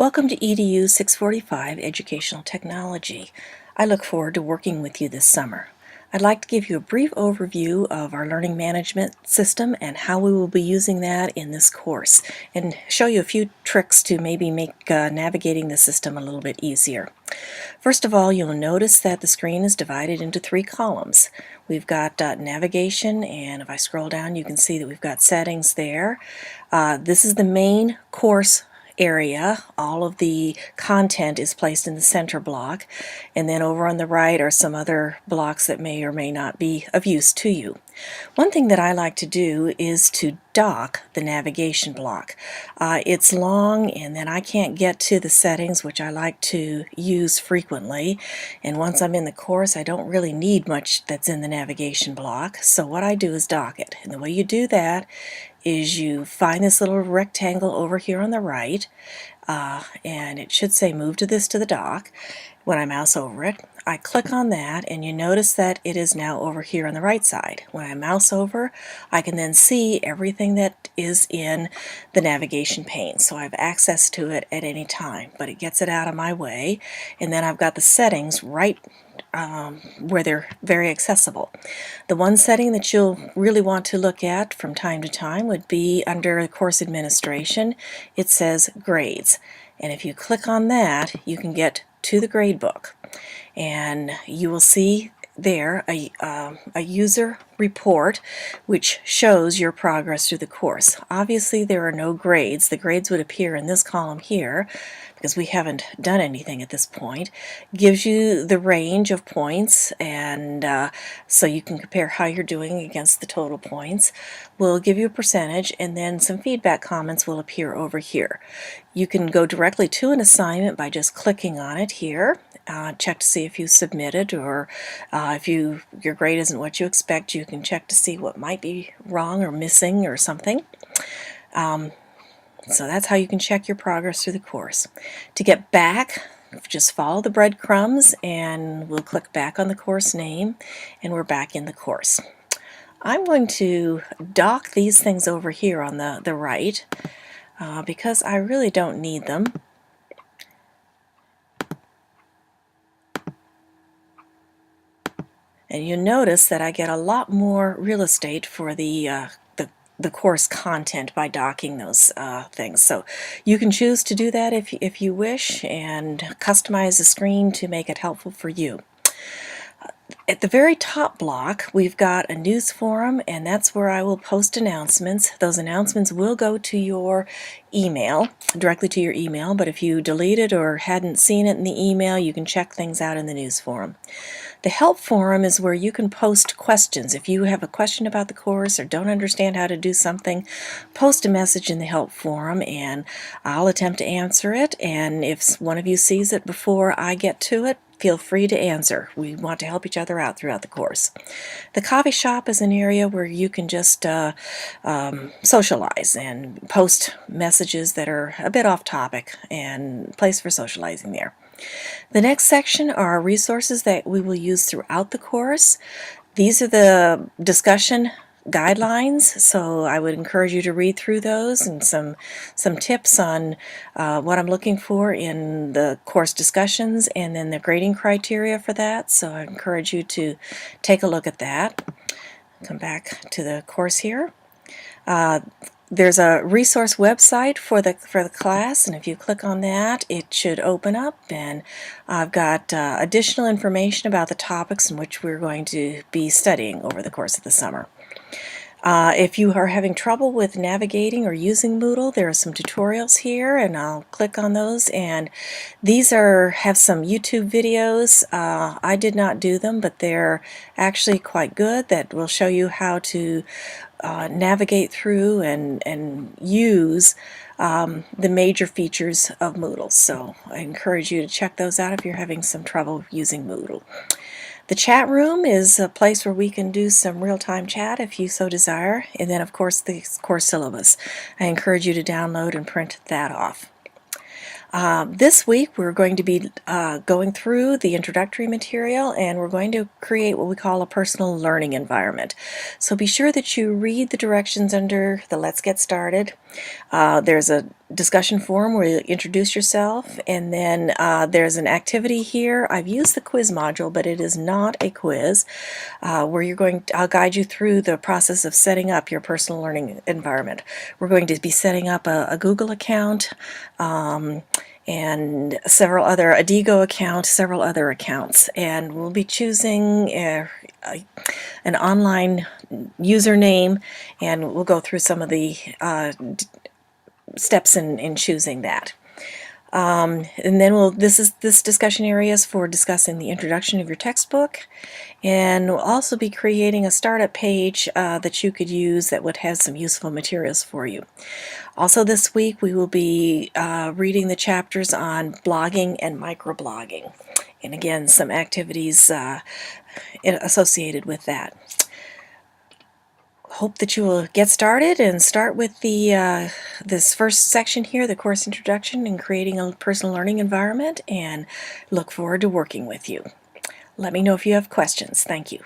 Welcome to EDU 645 Educational Technology. I look forward to working with you this summer. I'd like to give you a brief overview of our learning management system and how we will be using that in this course, and show you a few tricks to maybe make navigating the system a little bit easier. First of all, you'll notice that the screen is divided into three columns. We've got navigation, and if I scroll down you can see that we've got settings there. This is the main course area. All of the content is placed in the center block, and then over on the right are some other blocks that may or may not be of use to you. One thing that I like to do is to dock the navigation block. It's long, and then I can't get to the settings, which I like to use frequently, and once I'm in the course I don't really need much that's in the navigation block, so what I do is dock it. And the way you do that is you find this little rectangle over here on the right, and it should say move to the dock. When I mouse over it, I click on that, and you notice that it is now over here on the right side. When I mouse over, I can then see everything that is in the navigation pane, so I have access to it at any time, but it gets it out of my way. And then I've got the settings right where they're very accessible. The one setting that you'll really want to look at from time to time would be under course administration. It says grades, and if you click on that you can get to the grade book, and you will see there a user report which shows your progress through the course. Obviously there are no grades. The grades would appear in this column here because we haven't done anything at this point. Gives you the range of points, and so you can compare how you're doing against the total points. We'll give you a percentage, and then some feedback comments will appear over here. You can go directly to an assignment by just clicking on it here. Check to see if you submitted, or if your grade isn't what you expect, you can check to see what might be wrong or missing or something. So that's how you can check your progress through the course. To get back, just follow the breadcrumbs and we'll click back on the course name, and we're back in the course. I'm going to dock these things over here on the right because I really don't need them. And you notice that I get a lot more real estate for the course content by docking those things. So you can choose to do that if you wish, and customize the screen to make it helpful for you. At the very top block we've got a news forum, and that's where I will post announcements. Those announcements will go to your email, directly to your email, but if you delete it or hadn't seen it in the email, you can check things out in the news forum. The help forum is where you can post questions. If you have a question about the course or don't understand how to do something, post a message in the help forum and I'll attempt to answer it, and if one of you sees it before I get to it, feel free to answer. We want to help each other out throughout the course. The coffee shop is an area where you can just socialize and post messages that are a bit off topic, and place for socializing there. The next section are resources that we will use throughout the course. These are the discussion guidelines, so I would encourage you to read through those, and some tips on what I'm looking for in the course discussions, and then the grading criteria for that. So I encourage you to take a look at that. Come back to the course here. There's a resource website for the class, and if you click on that it should open up, and I've got additional information about the topics in which we're going to be studying over the course of the summer. If you are having trouble with navigating or using Moodle, there are some tutorials here, and I'll click on those, and these have some YouTube videos. I did not do them, but they're actually quite good, that will show you how to navigate through and use the major features of Moodle. So I encourage you to check those out if you're having some trouble using Moodle. The chat room is a place where we can do some real-time chat if you so desire, and then of course the course syllabus. I encourage you to download and print that off. This week we're going to be going through the introductory material, and we're going to create what we call a personal learning environment. So be sure that you read the directions under the Let's Get Started. There's a discussion forum where you introduce yourself, and then there's an activity here. I've used the quiz module, but it is not a quiz, where I'll guide you through the process of setting up your personal learning environment. We're going to be setting up a Google account, and a Digo account, several other accounts, and we'll be choosing an online username, and we'll go through some of the steps in choosing that. And then this discussion area is for discussing the introduction of your textbook, and we'll also be creating a startup page that you could use that would have some useful materials for you. Also this week we will be reading the chapters on blogging and microblogging, and again some activities associated with that. Hope that you will get started and start with this first section here, the course introduction and creating a personal learning environment, and look forward to working with you. Let me know if you have questions. Thank you.